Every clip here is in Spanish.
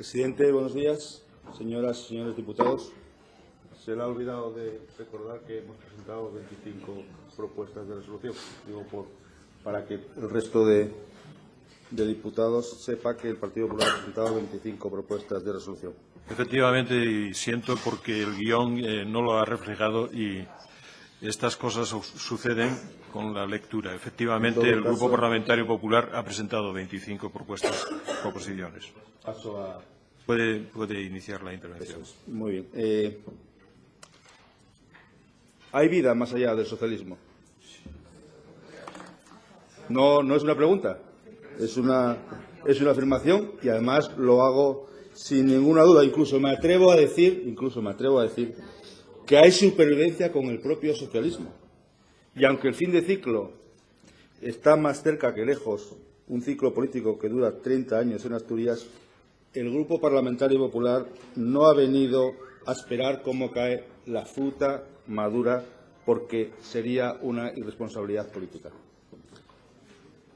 Presidente, buenos días. Señoras y señores diputados, se le ha olvidado de recordar que hemos presentado 25 propuestas de resolución. Digo, para que el resto de diputados sepa que el Partido Popular ha presentado 25 propuestas de resolución. Efectivamente, y siento porque el guión no lo ha reflejado y estas cosas suceden con la lectura. Efectivamente, el Grupo Parlamentario Popular ha presentado 25 proposiciones. Paso a... Puede iniciar la intervención. Muy bien. ¿Hay vida más allá del socialismo? No es una pregunta, es una afirmación y además lo hago sin ninguna duda. Incluso me atrevo a decir que hay supervivencia con el propio socialismo. Y aunque el fin de ciclo está más cerca que lejos, un ciclo político que dura 30 años en Asturias, el Grupo Parlamentario Popular no ha venido a esperar cómo cae la fruta madura, porque sería una irresponsabilidad política.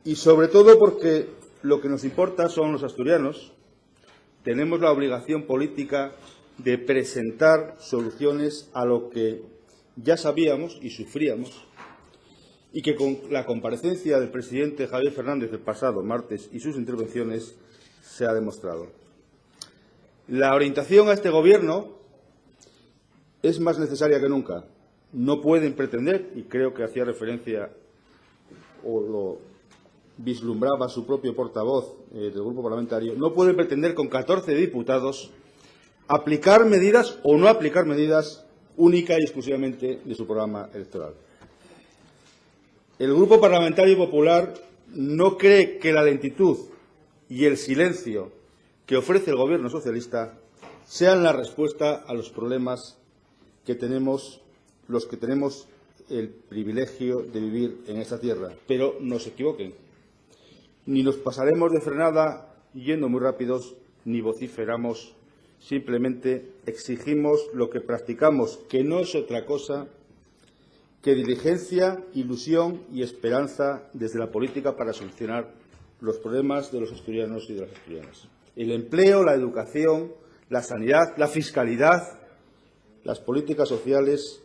Y sobre todo porque lo que nos importa son los asturianos. Tenemos la obligación política de presentar soluciones a lo que ya sabíamos y sufríamos, y que con la comparecencia del presidente Javier Fernández el pasado martes y sus intervenciones se ha demostrado. La orientación a este Gobierno es más necesaria que nunca. No pueden pretender, y creo que hacía referencia o lo vislumbraba su propio portavoz del Grupo Parlamentario, no pueden pretender con 14 diputados aplicar medidas o no aplicar medidas única y exclusivamente de su programa electoral. El Grupo Parlamentario Popular no cree que la lentitud y el silencio que ofrece el Gobierno socialista sean la respuesta a los problemas que tenemos los que tenemos el privilegio de vivir en esta tierra. Pero no se equivoquen, ni nos pasaremos de frenada yendo muy rápidos, ni vociferamos, simplemente exigimos lo que practicamos, que no es otra cosa que diligencia, ilusión y esperanza desde la política para solucionar los problemas de los asturianos y de las asturianas. El empleo, la educación, la sanidad, la fiscalidad, las políticas sociales,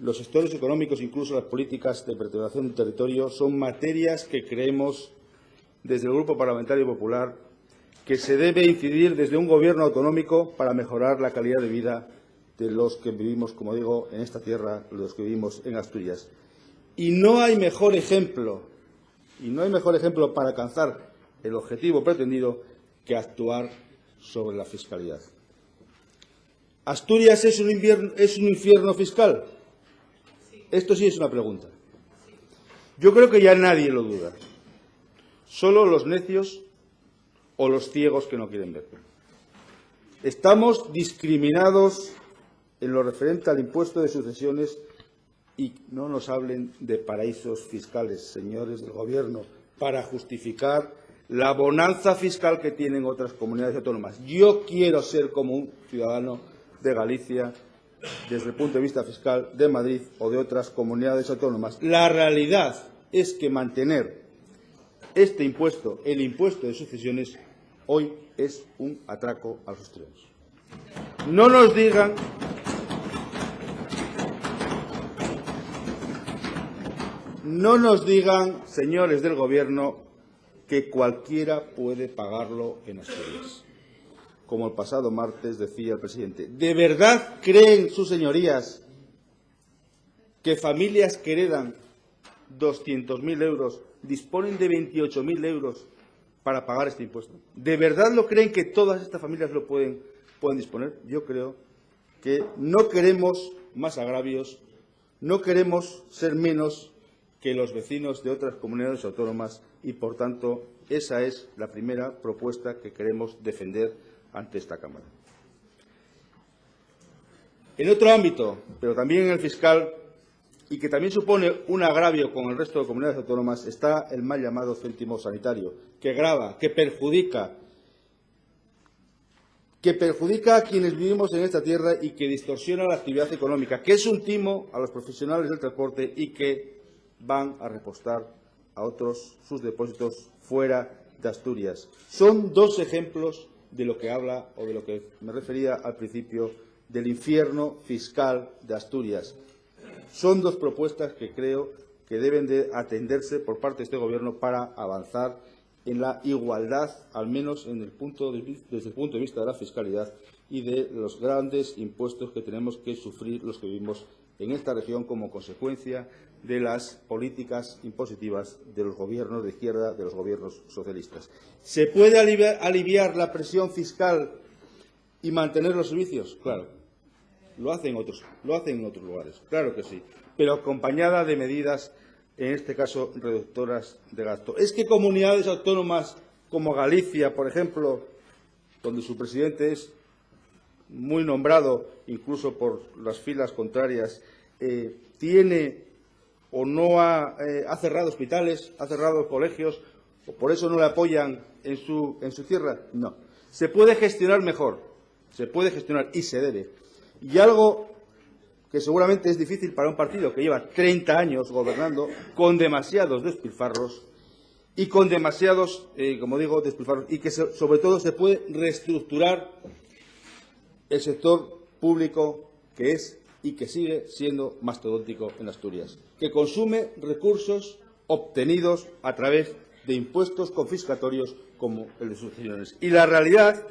los sectores económicos, incluso las políticas de vertebración del territorio, son materias que creemos desde el Grupo Parlamentario Popular que se debe incidir desde un Gobierno autonómico para mejorar la calidad de vida de los que vivimos, como digo, en esta tierra, los que vivimos en Asturias. Y no hay mejor ejemplo para alcanzar el objetivo pretendido que actuar sobre la fiscalidad. ¿Asturias es un infierno fiscal? Esto sí es una pregunta. Yo creo que ya nadie lo duda. Solo los necios o los ciegos que no quieren ver. Estamos discriminados en lo referente al impuesto de sucesiones y no nos hablen de paraísos fiscales, señores del Gobierno, para justificar la bonanza fiscal que tienen otras comunidades autónomas. Yo quiero ser como un ciudadano de Galicia, desde el punto de vista fiscal, de Madrid o de otras comunidades autónomas. La realidad es que mantener este impuesto, el impuesto de sucesiones, hoy es un atraco a los asturianos. No nos digan, señores del Gobierno, que cualquiera puede pagarlo en Asturias. Como el pasado martes decía el presidente, ¿de verdad creen sus señorías que familias que heredan 200.000 euros disponen de 28.000 euros para pagar este impuesto? ¿De verdad lo creen que todas estas familias lo pueden disponer? Yo creo que no queremos más agravios, no queremos ser menos que los vecinos de otras comunidades autónomas y, por tanto, esa es la primera propuesta que queremos defender ante esta Cámara. En otro ámbito, pero también en el fiscal, y que también supone un agravio con el resto de comunidades autónomas, está el mal llamado céntimo sanitario, que grava, que perjudica a quienes vivimos en esta tierra y que distorsiona la actividad económica, que es un timo a los profesionales del transporte y que van a repostar a otros sus depósitos fuera de Asturias. Son dos ejemplos de lo que habla o de lo que me refería al principio del infierno fiscal de Asturias. Son dos propuestas que creo que deben de atenderse por parte de este Gobierno para avanzar en la igualdad, al menos desde el punto de vista de la fiscalidad y de los grandes impuestos que tenemos que sufrir los que vivimos en esta región como consecuencia de las políticas impositivas de los gobiernos de izquierda, de los gobiernos socialistas. ¿Se puede aliviar la presión fiscal y mantener los servicios? Claro. Lo hacen en otros lugares, claro que sí, pero acompañada de medidas, en este caso, reductoras de gasto. Es que comunidades autónomas como Galicia, por ejemplo, donde su presidente es muy nombrado, incluso por las filas contrarias, tiene o no ha cerrado hospitales, ha cerrado colegios, o por eso no le apoyan en su tierra. No. Se puede gestionar mejor, se puede gestionar y se debe. Y algo que seguramente es difícil para un partido que lleva 30 años gobernando con demasiados despilfarros y con demasiados, como digo, despilfarros, y que sobre todo se puede reestructurar el sector público que es y que sigue siendo mastodóntico en Asturias, que consume recursos obtenidos a través de impuestos confiscatorios como el de sucesiones. Y la realidad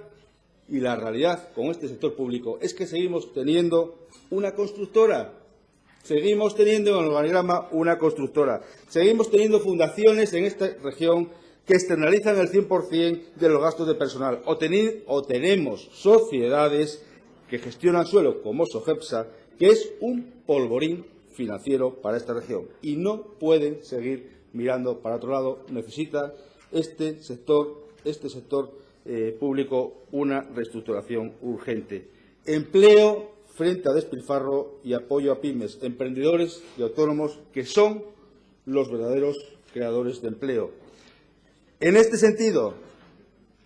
con este sector público es que seguimos teniendo una constructora, seguimos teniendo en el organigrama una constructora, seguimos teniendo fundaciones en esta región que externalizan el 100% de los gastos de personal, o tenemos sociedades que gestionan suelo, como Sogepsa, que es un polvorín financiero para esta región, y no pueden seguir mirando para otro lado. Necesita este sector público una reestructuración urgente. Empleo frente a despilfarro y apoyo a pymes, emprendedores y autónomos, que son los verdaderos creadores de empleo. En este sentido,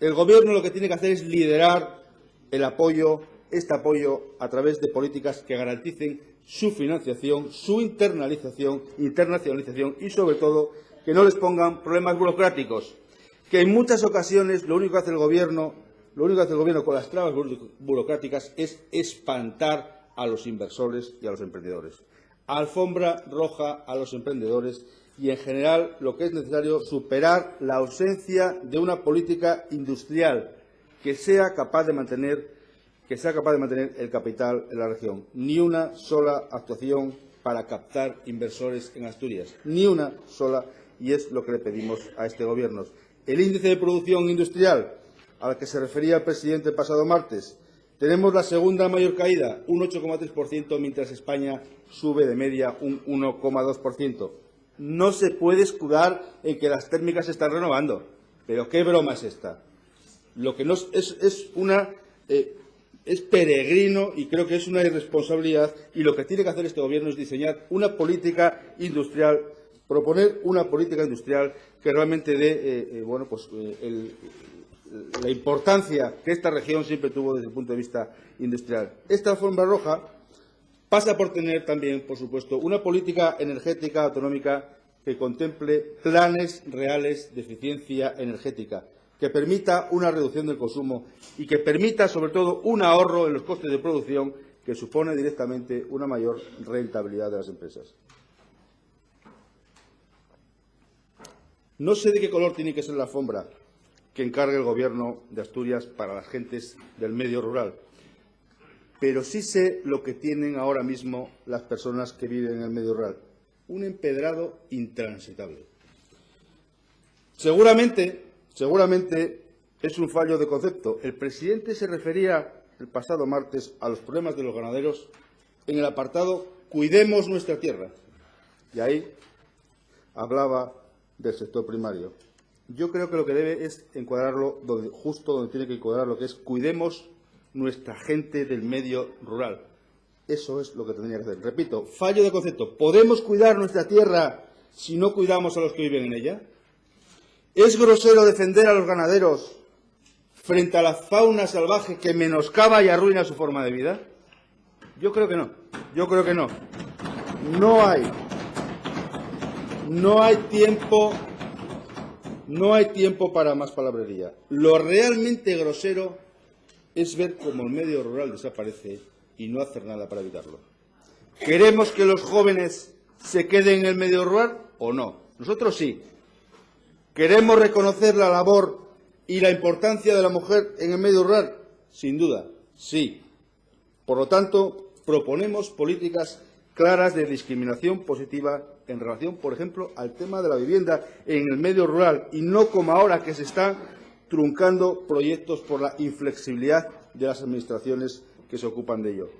el Gobierno lo que tiene que hacer es liderar este apoyo a través de políticas que garanticen su financiación, su internacionalización y, sobre todo, que no les pongan problemas burocráticos, que en muchas ocasiones lo único que hace el Gobierno con las trabas burocráticas es espantar a los inversores y a los emprendedores. Alfombra roja a los emprendedores y, en general, lo que es necesario, superar la ausencia de una política industrial que sea capaz de mantener el capital en la región. Ni una sola actuación para captar inversores en Asturias, ni una sola, y es lo que le pedimos a este Gobierno. El índice de producción industrial, al que se refería el presidente el pasado martes, tenemos la segunda mayor caída, un 8,3%, mientras España sube de media un 1,2%. No se puede escudar en que las térmicas se están renovando. ¿Pero qué broma es esta? Lo que no es peregrino, y creo que es una irresponsabilidad, y lo que tiene que hacer este Gobierno es diseñar una política industrial, proponer una política industrial que realmente dé la importancia que esta región siempre tuvo desde el punto de vista industrial. Esta alfombra roja pasa por tener también, por supuesto, una política energética autonómica que contemple planes reales de eficiencia energética, que permita una reducción del consumo y que permita, sobre todo, un ahorro en los costes de producción que supone directamente una mayor rentabilidad de las empresas. No sé de qué color tiene que ser la alfombra que encargue el Gobierno de Asturias para las gentes del medio rural, pero sí sé lo que tienen ahora mismo las personas que viven en el medio rural: un empedrado intransitable. Seguramente es un fallo de concepto. El presidente se refería el pasado martes a los problemas de los ganaderos en el apartado "Cuidemos nuestra tierra", y ahí hablaba del sector primario. Yo creo que lo que debe es encuadrarlo justo donde tiene que encuadrar, lo que es "Cuidemos nuestra gente del medio rural". Eso es lo que tendría que hacer. Repito, fallo de concepto. ¿Podemos cuidar nuestra tierra si no cuidamos a los que viven en ella? ¿Es grosero defender a los ganaderos frente a la fauna salvaje que menoscaba y arruina su forma de vida? Yo creo que no. No hay tiempo para más palabrería. Lo realmente grosero es ver cómo el medio rural desaparece y no hacer nada para evitarlo. ¿Queremos que los jóvenes se queden en el medio rural o no? Nosotros sí. ¿Queremos reconocer la labor y la importancia de la mujer en el medio rural? Sin duda, sí. Por lo tanto, proponemos políticas claras de discriminación positiva en relación, por ejemplo, al tema de la vivienda en el medio rural y no como ahora que se están truncando proyectos por la inflexibilidad de las administraciones que se ocupan de ello.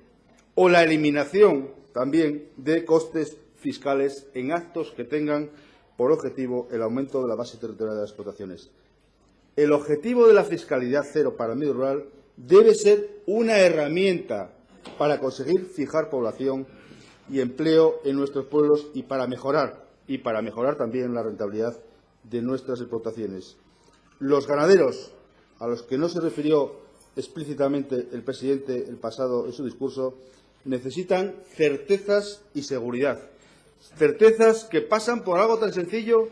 O la eliminación también de costes fiscales en actos que tengan por objetivo el aumento de la base territorial de las explotaciones. El objetivo de la fiscalidad cero para el medio rural debe ser una herramienta para conseguir fijar población y empleo en nuestros pueblos y para mejorar también la rentabilidad de nuestras explotaciones. Los ganaderos, a los que no se refirió explícitamente el presidente el pasado en su discurso, necesitan certezas y seguridad. Certezas que pasan por algo tan sencillo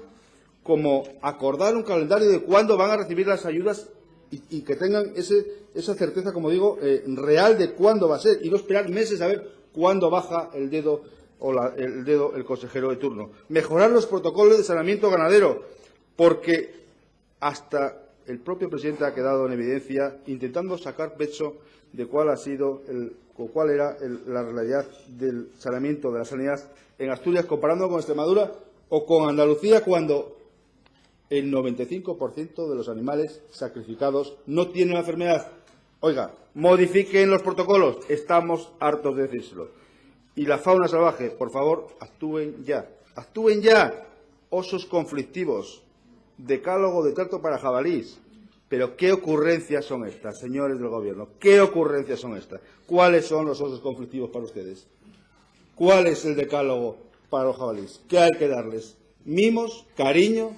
como acordar un calendario de cuándo van a recibir las ayudas y que tengan esa certeza, como digo, real de cuándo va a ser y no esperar meses a ver cuándo baja el dedo el consejero de turno. Mejorar los protocolos de saneamiento ganadero, porque hasta el propio presidente ha quedado en evidencia intentando sacar pecho de cuál era la realidad del saneamiento de la sanidad en Asturias, comparando con Extremadura o con Andalucía, cuando el 95% de los animales sacrificados no tienen la enfermedad. Oiga, modifiquen los protocolos, estamos hartos de decírselo. Y la fauna salvaje, por favor, actúen ya. Actúen ya. Osos conflictivos, decálogo de trato para jabalís. Pero ¿qué ocurrencias son estas, señores del Gobierno? ¿Qué ocurrencias son estas? ¿Cuáles son los osos conflictivos para ustedes? ¿Cuál es el decálogo para los jabalíes? ¿Qué hay que darles? ¿Mimos? ¿Cariño?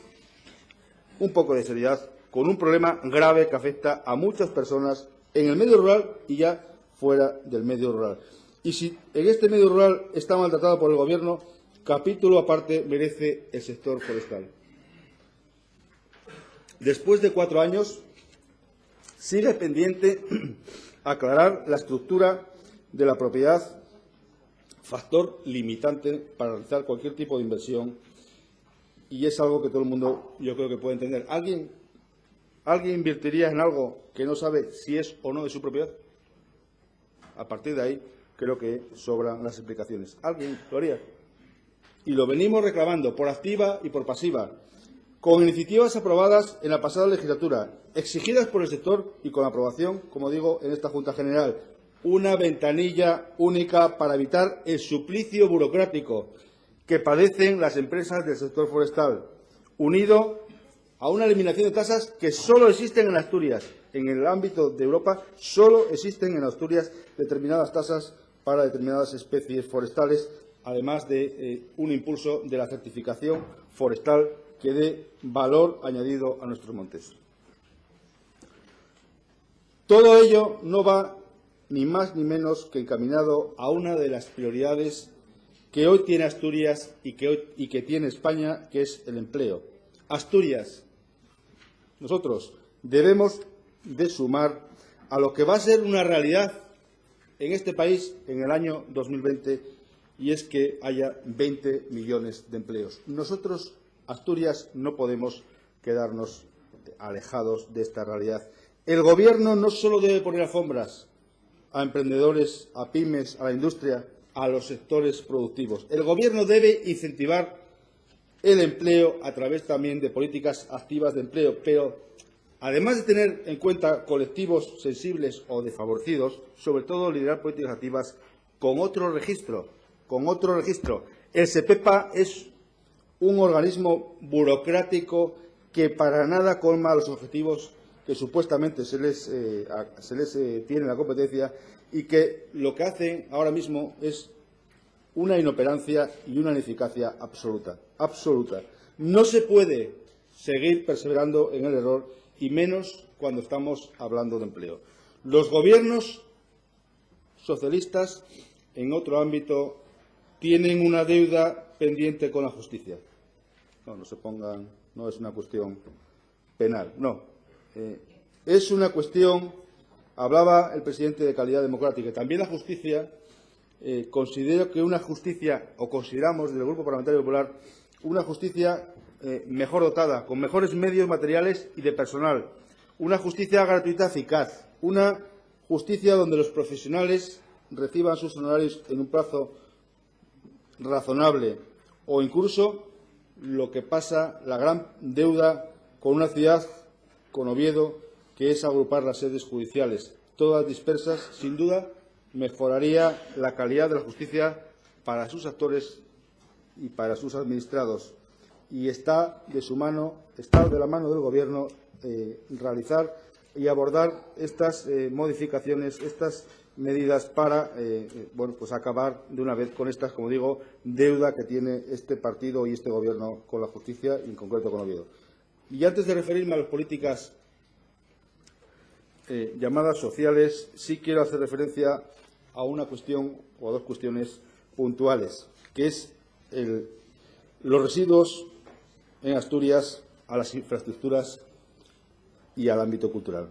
Un poco de seriedad con un problema grave que afecta a muchas personas en el medio rural y ya fuera del medio rural. Y si en este medio rural está maltratado por el Gobierno, capítulo aparte merece el sector forestal. Después de 4 años, sigue pendiente aclarar la estructura de la propiedad, factor limitante para realizar cualquier tipo de inversión, y es algo que todo el mundo yo creo que puede entender. ¿Alguien invertiría en algo que no sabe si es o no de su propiedad? A partir de ahí creo que sobran las explicaciones. ¿Alguien lo haría? Y lo venimos reclamando por activa y por pasiva, con iniciativas aprobadas en la pasada legislatura, exigidas por el sector y con aprobación, como digo, en esta Junta General. Una ventanilla única para evitar el suplicio burocrático que padecen las empresas del sector forestal, unido a una eliminación de tasas que solo existen en Asturias. En el ámbito de Europa solo existen en Asturias determinadas tasas para determinadas especies forestales, además de un impulso de la certificación forestal que dé valor añadido a nuestros montes. Todo ello no va ni más ni menos que encaminado a una de las prioridades que hoy tiene Asturias y que tiene España, que es el empleo. Asturias, nosotros debemos de sumar a lo que va a ser una realidad en este país en el año 2020, y es que haya 20 millones de empleos. Nosotros, Asturias, no podemos quedarnos alejados de esta realidad. El Gobierno no solo debe poner alfombras a emprendedores, a pymes, a la industria, a los sectores productivos. El Gobierno debe incentivar el empleo a través también de políticas activas de empleo, pero además de tener en cuenta colectivos sensibles o desfavorecidos, sobre todo liderar políticas activas con otro registro. El SEPEPA es un organismo burocrático que para nada colma los objetivos que supuestamente se les tiene la competencia, y que lo que hacen ahora mismo es una inoperancia y una ineficacia absoluta. No se puede seguir perseverando en el error, y menos cuando estamos hablando de empleo. Los gobiernos socialistas, en otro ámbito, tienen una deuda pendiente con la justicia. No se pongan, no es una cuestión penal, no. Es una cuestión Hablaba el presidente de calidad democrática. También la justicia, considero que una justicia, o consideramos desde el Grupo Parlamentario Popular, una justicia mejor dotada, con mejores medios materiales y de personal, una justicia gratuita eficaz, una justicia donde los profesionales reciban sus honorarios en un plazo razonable, o incluso lo que pasa, la gran deuda con una ciudad, con Oviedo, que es agrupar las sedes judiciales, todas dispersas. Sin duda, mejoraría la calidad de la justicia para sus actores y para sus administrados. Y está de la mano del Gobierno realizar y abordar estas modificaciones, estas medidas para pues acabar de una vez con estas, como digo, deuda que tiene este partido y este Gobierno con la justicia y en concreto con Oviedo. Y antes de referirme a las políticas llamadas sociales, sí quiero hacer referencia a una cuestión o a dos cuestiones puntuales, que es los residuos en Asturias, a las infraestructuras y al ámbito cultural.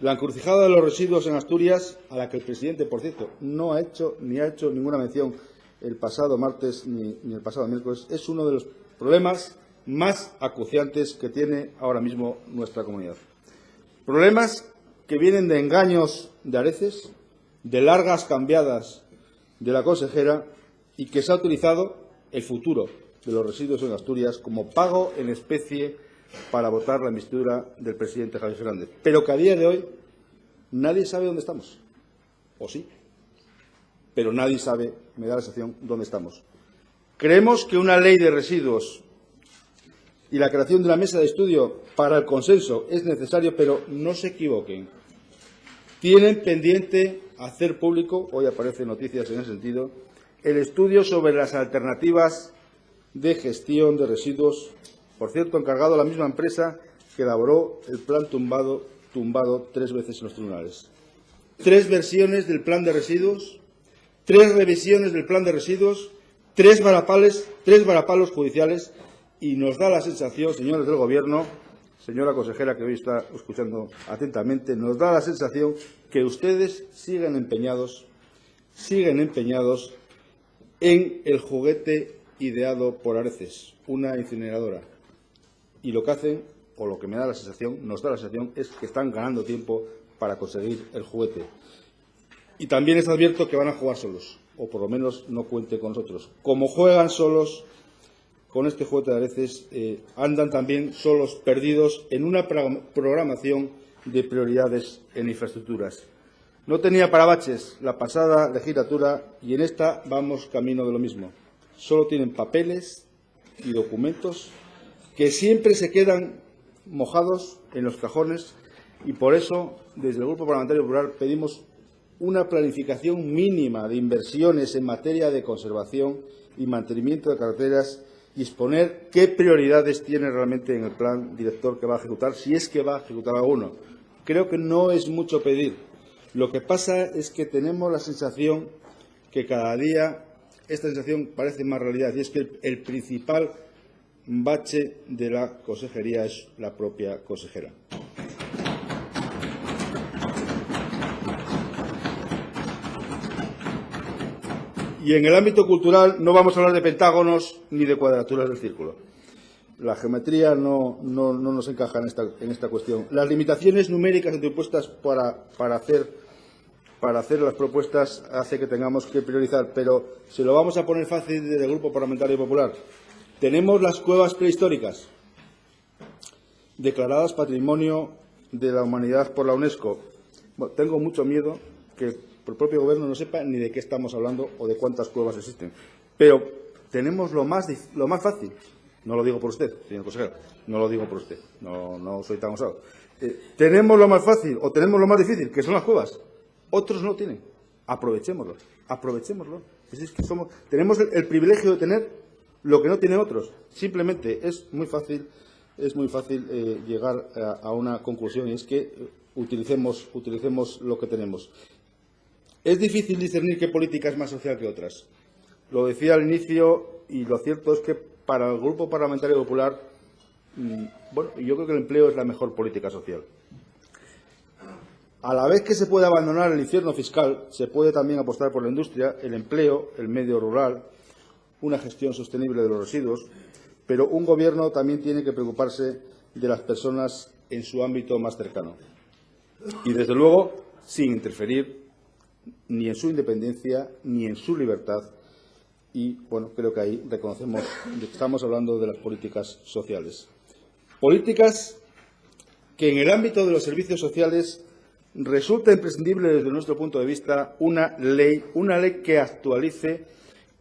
La encrucijada de los residuos en Asturias, a la que el presidente, por cierto, no ha hecho ninguna mención el pasado martes ni el pasado miércoles, es uno de los problemas más acuciantes que tiene ahora mismo nuestra comunidad. Problemas que vienen de engaños de Areces, de largas cambiadas de la consejera, y que se ha utilizado el futuro de los residuos en Asturias como pago en especie para votar la investidura del presidente Javier Fernández. Pero que a día de hoy nadie sabe dónde estamos. O sí, pero nadie sabe, me da la sensación, dónde estamos. Creemos que una ley de residuos y la creación de una mesa de estudio para el consenso es necesario, pero no se equivoquen. Tienen pendiente hacer público, hoy aparecen noticias en ese sentido, el estudio sobre las alternativas de gestión de residuos, por cierto, encargado a la misma empresa que elaboró el plan tumbado 3 veces en los tribunales. 3 versiones del plan de residuos, 3 revisiones del plan de residuos, 3 varapalos judiciales, y nos da la sensación, señores del Gobierno, señora consejera que hoy está escuchando atentamente, nos da la sensación que ustedes siguen empeñados en el juguete ideado por Areces, una incineradora. Y lo que hacen, o lo que me da la sensación, nos da la sensación, es que están ganando tiempo para conseguir el juguete. Y también les advierto que van a jugar solos, o por lo menos no cuenten con nosotros. Como juegan solos con este juguete de Areces, andan también solos, perdidos en una programación de prioridades en infraestructuras. No tenía parabaches la pasada legislatura y en esta vamos camino de lo mismo. Solo tienen papeles y documentos que siempre se quedan mojados en los cajones, y por eso desde el Grupo Parlamentario Popular pedimos una planificación mínima de inversiones en materia de conservación y mantenimiento de carreteras y exponer qué prioridades tiene realmente en el plan director que va a ejecutar, si es que va a ejecutar alguno. Creo que no es mucho pedir. Lo que pasa es que tenemos la sensación que cada día esta sensación parece más realidad, y es que el principal bache de la consejería es la propia consejera. Y en el ámbito cultural no vamos a hablar de pentágonos ni de cuadraturas del círculo. La geometría no nos encaja en esta cuestión. Las limitaciones numéricas interpuestas para hacer las propuestas hace que tengamos que priorizar, pero se lo vamos a poner fácil desde el Grupo Parlamentario Popular. Tenemos las cuevas prehistóricas, declaradas Patrimonio de la Humanidad por la UNESCO. Bueno, tengo mucho miedo que el propio Gobierno no sepa ni de qué estamos hablando o de cuántas cuevas existen. Pero tenemos lo más fácil. No lo digo por usted, señor consejero, no lo digo por usted, no soy tan osado. Tenemos lo más fácil o tenemos lo más difícil, que son las cuevas. Otros no lo tienen. Aprovechémoslo. Es que tenemos el privilegio de tener lo que no tienen otros. Simplemente es muy fácil llegar a una conclusión, y es que utilicemos lo que tenemos. Es difícil discernir qué política es más social que otras. Lo decía al inicio, y lo cierto es que para el Grupo Parlamentario Popular, yo creo que el empleo es la mejor política social. A la vez que se puede abandonar el infierno fiscal, se puede también apostar por la industria, el empleo, el medio rural, una gestión sostenible de los residuos, pero un Gobierno también tiene que preocuparse de las personas en su ámbito más cercano. Y, desde luego, sin interferir ni en su independencia ni en su libertad. Y, bueno, creo que ahí reconocemos que estamos hablando de las políticas sociales. Políticas que en el ámbito de los servicios sociales resulta imprescindible, desde nuestro punto de vista, una ley que actualice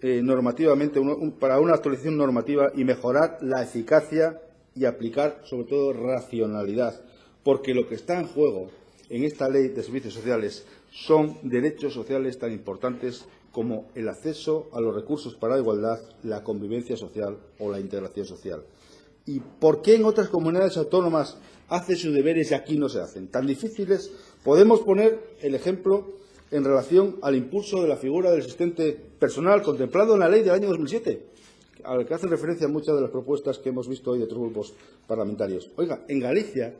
normativamente, para una actualización normativa y mejorar la eficacia y aplicar, sobre todo, racionalidad. Porque lo que está en juego en esta ley de servicios sociales son derechos sociales tan importantes como el acceso a los recursos para la igualdad, la convivencia social o la integración social. ¿Y por qué en otras comunidades autónomas hacen sus deberes y aquí no se hacen? Tan difíciles. Podemos poner el ejemplo en relación al impulso de la figura del asistente personal contemplado en la ley del año 2007, al que hacen referencia muchas de las propuestas que hemos visto hoy de otros grupos parlamentarios. Oiga, en Galicia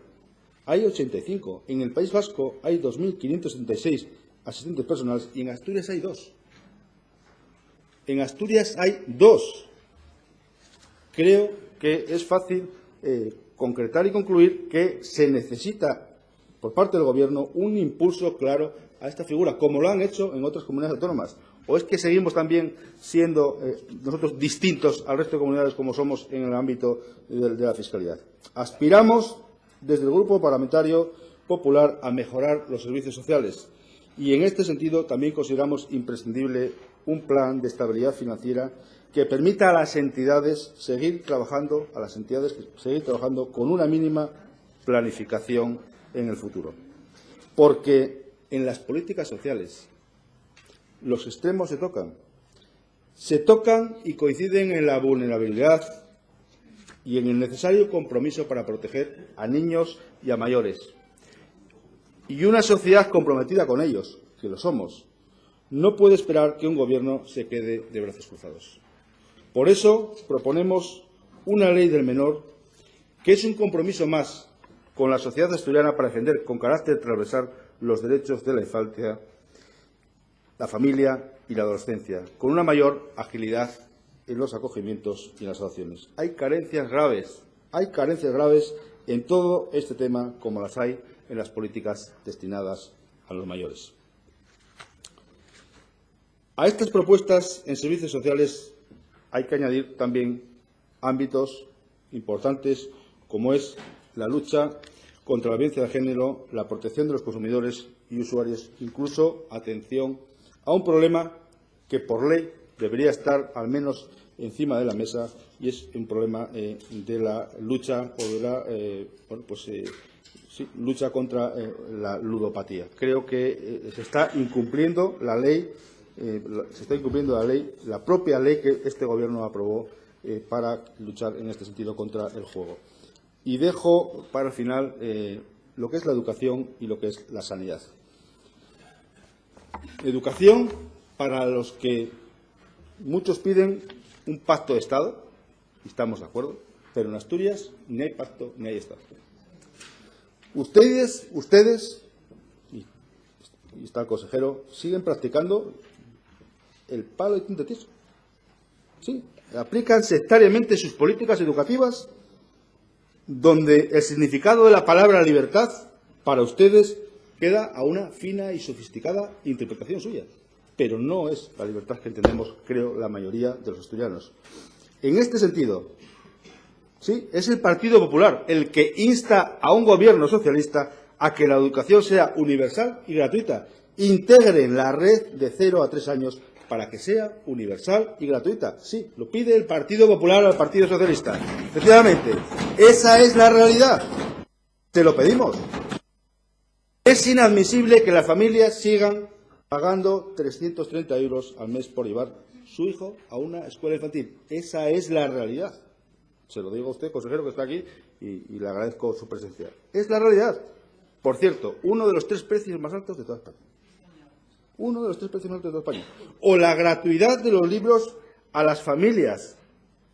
hay 85, en el País Vasco hay 2.576 asistentes personales y en Asturias hay 2. En Asturias hay 2. Creo que es fácil concretar y concluir que se necesita, por parte del Gobierno, un impulso claro a esta figura, como lo han hecho en otras comunidades autónomas. ¿O es que seguimos también siendo nosotros distintos al resto de comunidades como somos en el ámbito de la fiscalidad? Aspiramos, desde el Grupo Parlamentario Popular, a mejorar los servicios sociales y, en este sentido, también consideramos imprescindible un plan de estabilidad financiera que permita a las entidades seguir trabajando con una mínima planificación en el futuro. Porque en las políticas sociales los extremos se tocan y coinciden en la vulnerabilidad y en el necesario compromiso para proteger a niños y a mayores. Y una sociedad comprometida con ellos, que lo somos, no puede esperar que un Gobierno se quede de brazos cruzados. Por eso proponemos una ley del menor que es un compromiso más con la sociedad asturiana para defender con carácter transversal los derechos de la infancia, la familia y la adolescencia, con una mayor agilidad en los acogimientos y en las adopciones. Hay carencias graves en todo este tema, como las hay en las políticas destinadas a los mayores. A estas propuestas en servicios sociales hay que añadir también ámbitos importantes como es la lucha contra la violencia de género, la protección de los consumidores y usuarios, incluso atención a un problema que por ley debería estar al menos encima de la mesa, y es un problema de la lucha lucha contra la ludopatía. Creo que se está incumpliendo la ley, la propia ley que este Gobierno aprobó para luchar en este sentido contra el juego. Y dejo para el final lo que es la educación y lo que es la sanidad. Educación para los que muchos piden un pacto de Estado, y estamos de acuerdo, pero en Asturias ni hay pacto ni hay Estado. Ustedes, y está el consejero, siguen practicando el palo de tinta tieso. Sí, aplican sectariamente sus políticas educativas, donde el significado de la palabra libertad para ustedes queda a una fina y sofisticada interpretación suya, pero no es la libertad que entendemos, creo, la mayoría de los asturianos. En este sentido, sí, es el Partido Popular el que insta a un Gobierno socialista a que la educación sea universal y gratuita. Integren la red de 0 a 3 años para que sea universal y gratuita. Sí, lo pide el Partido Popular al Partido Socialista. Efectivamente, esa es la realidad. Se lo pedimos. Es inadmisible que las familias sigan pagando 330 € al mes por llevar su hijo a una escuela infantil. Esa es la realidad. Se lo digo a usted, consejero, que está aquí, y le agradezco su presencia. Es la realidad. Por cierto, uno de los 3 precios más altos de toda España. Uno de los 3 precios más altos de toda España. O la gratuidad de los libros a las familias.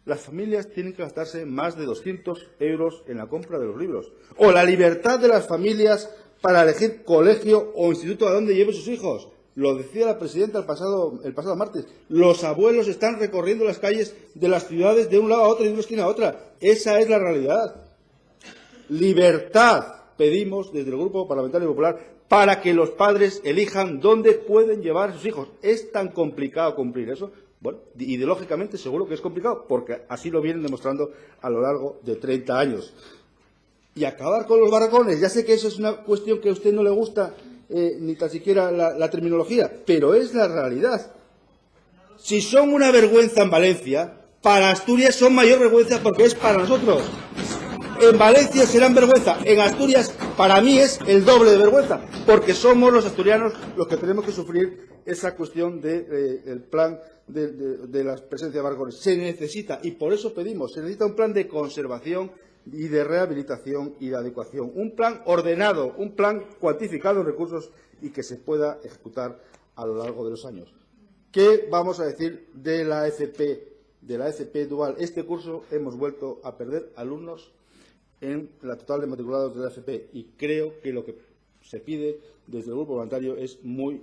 Las familias tienen que gastarse más de 200 € en la compra de los libros. O la libertad de las familias para elegir colegio o instituto a donde lleven sus hijos. Lo decía la presidenta el pasado martes. Los abuelos están recorriendo las calles de las ciudades de un lado a otro y de una esquina a otra. Esa es la realidad. Libertad pedimos desde el Grupo Parlamentario Popular para que los padres elijan dónde pueden llevar a sus hijos. ¿Es tan complicado cumplir eso? Bueno, ideológicamente seguro que es complicado, porque así lo vienen demostrando a lo largo de 30 años. Y acabar con los barracones. Ya sé que eso es una cuestión que a usted no le gusta, ni tan siquiera la terminología, pero es la realidad. Si son una vergüenza en Valencia, para Asturias son mayor vergüenza porque es para nosotros. En Valencia serán vergüenza, en Asturias para mí es el doble de vergüenza, porque somos los asturianos los que tenemos que sufrir esa cuestión del plan de la presencia de barracones. Se necesita, y por eso pedimos, se necesita un plan de conservación y de rehabilitación y de adecuación, un plan ordenado, un plan cuantificado en recursos y que se pueda ejecutar a lo largo de los años. ¿Qué vamos a decir de la FP dual? Este curso hemos vuelto a perder alumnos en la total de matriculados de la FP y creo que lo que se pide desde el Grupo Parlamentario es muy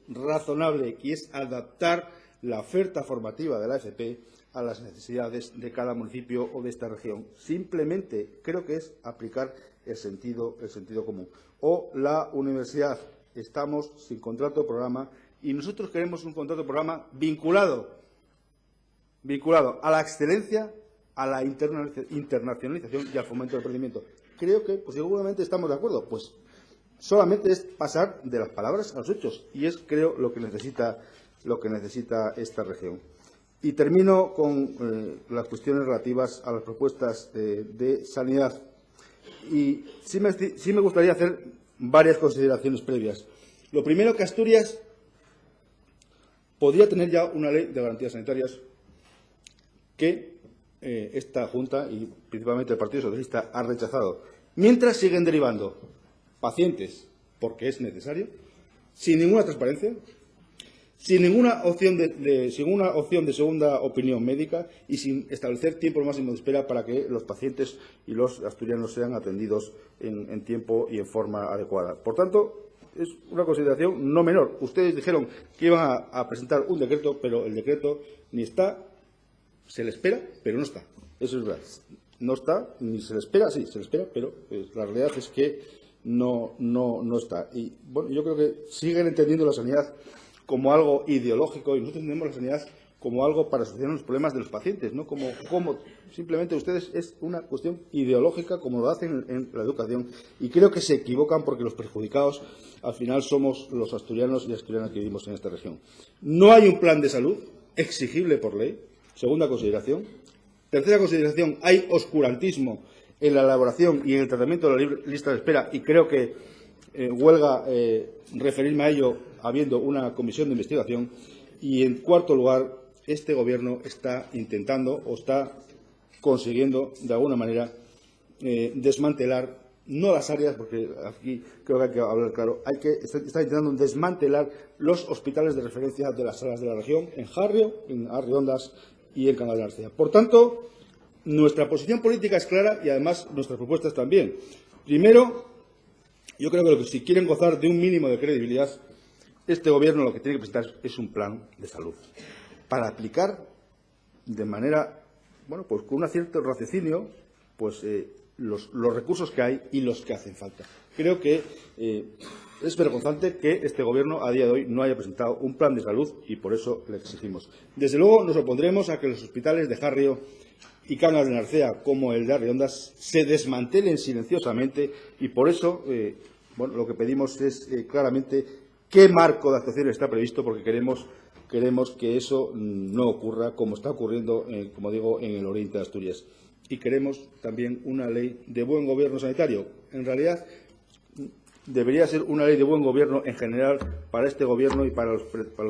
razonable, y es adaptar la oferta formativa de la FP a las necesidades de cada municipio o de esta región. Simplemente creo que es aplicar el sentido común. O la universidad. Estamos sin contrato de programa y nosotros queremos un contrato de programa vinculado a la excelencia, a la internacionalización y al fomento del emprendimiento. Creo que, pues seguramente estamos de acuerdo, pues solamente es pasar de las palabras a los hechos, y es, creo, lo que necesita esta región. Y termino con las cuestiones relativas a las propuestas de sanidad. Y sí me gustaría hacer varias consideraciones previas. Lo primero, que Asturias podría tener ya una ley de garantías sanitarias que esta Junta y principalmente el Partido Socialista ha rechazado. Mientras siguen derivando pacientes, porque es necesario, sin ninguna transparencia, sin ninguna opción de segunda opinión médica y sin establecer tiempo máximo de espera para que los pacientes y los asturianos sean atendidos en tiempo y en forma adecuada. Por tanto, es una consideración no menor. Ustedes dijeron que iban a presentar un decreto, pero el decreto ni está, se le espera, pero no está. Eso es verdad. No está, ni se le espera, sí, se le espera, pero la realidad es que no está. Y bueno, yo creo que siguen entendiendo la sanidad como algo ideológico, y nosotros entendemos la sanidad como algo para solucionar los problemas de los pacientes, no como simplemente ustedes es una cuestión ideológica, como lo hacen en la educación, y creo que se equivocan, porque los perjudicados al final somos los asturianos y asturianas que vivimos en esta región. No hay un plan de salud exigible por ley, segunda consideración. Tercera consideración, hay oscurantismo en la elaboración y en el tratamiento de la lista de espera, y creo que huelga referirme a ello habiendo una comisión de investigación. Y, en cuarto lugar, este Gobierno está intentando o está consiguiendo, de alguna manera, desmantelar, no las áreas, porque aquí creo que hay que hablar claro, está intentando desmantelar los hospitales de referencia de las salas de la región, en Jarrio, en Arriondas y en Cangas de Narcea. Por tanto, nuestra posición política es clara y, además, nuestras propuestas también. Primero, yo creo que si quieren gozar de un mínimo de credibilidad, este Gobierno lo que tiene que presentar es un plan de salud para aplicar de manera, bueno, pues con un cierto raciocinio, pues los recursos que hay y los que hacen falta. Creo que es vergonzante que este Gobierno a día de hoy no haya presentado un plan de salud, y por eso le exigimos. Desde luego nos opondremos a que los hospitales de Jarrio y Cangas de Narcea, como el de Arriondas, se desmantelen silenciosamente, y por eso bueno, lo que pedimos es claramente qué marco de actuación está previsto, porque queremos que eso no ocurra como está ocurriendo, como digo, en el oriente de Asturias. Y queremos también una ley de buen gobierno sanitario. En realidad, debería ser una ley de buen gobierno en general para este Gobierno y para los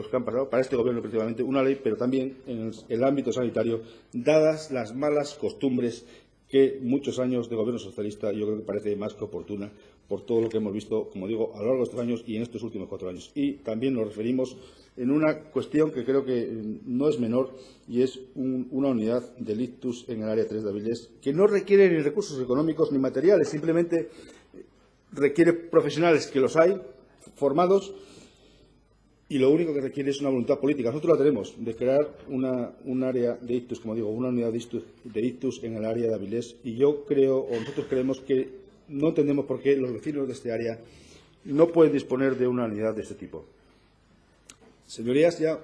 que han pasado, para este Gobierno principalmente, una ley, pero también en el ámbito sanitario, dadas las malas costumbres que muchos años de Gobierno socialista yo creo que parece más que oportuna, por todo lo que hemos visto, como digo, a lo largo de estos años y en estos últimos 4 años. Y también nos referimos en una cuestión que creo que no es menor, y es una unidad del ictus en el área 3 de Avilés, que no requiere ni recursos económicos ni materiales, simplemente requiere profesionales, que los hay, formados, y lo único que requiere es una voluntad política. Nosotros la tenemos, de crear un área de ictus, como digo, una unidad de ictus en el área de Avilés, y yo creo, o nosotros creemos que no entendemos por qué los vecinos de este área no pueden disponer de una unidad de este tipo. Señorías, ya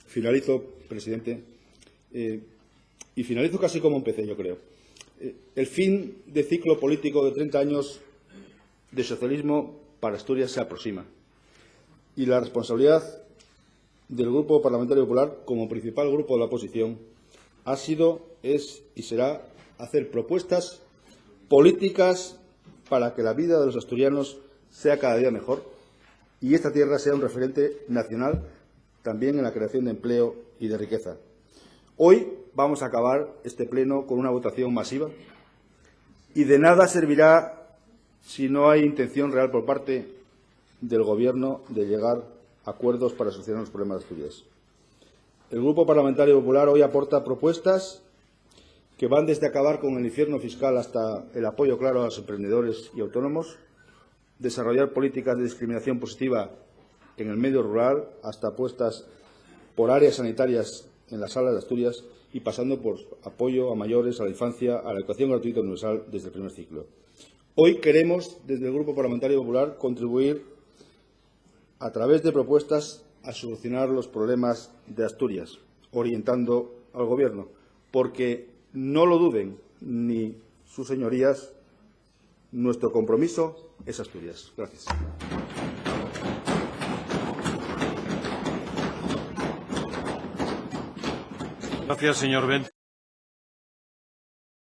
finalizo, presidente, y finalizo casi como empecé, yo creo. El fin de ciclo político de 30 años de socialismo para Asturias se aproxima, y la responsabilidad del Grupo Parlamentario Popular, como principal grupo de la oposición, ha sido, es y será hacer propuestas políticas para que la vida de los asturianos sea cada día mejor y esta tierra sea un referente nacional también en la creación de empleo y de riqueza. Hoy vamos a acabar este pleno con una votación masiva y de nada servirá si no hay intención real por parte del Gobierno de llegar a acuerdos para solucionar los problemas de Asturias. El Grupo Parlamentario Popular hoy aporta propuestas que van desde acabar con el infierno fiscal hasta el apoyo claro a los emprendedores y autónomos, desarrollar políticas de discriminación positiva en el medio rural, hasta apuestas por áreas sanitarias en las salas de Asturias y pasando por apoyo a mayores, a la infancia, a la educación gratuita universal desde el primer ciclo. Hoy queremos, desde el Grupo Parlamentario Popular, contribuir a través de propuestas a solucionar los problemas de Asturias, orientando al Gobierno, porque no lo duden ni sus señorías, nuestro compromiso es Asturias. Gracias. Gracias, señor Bente.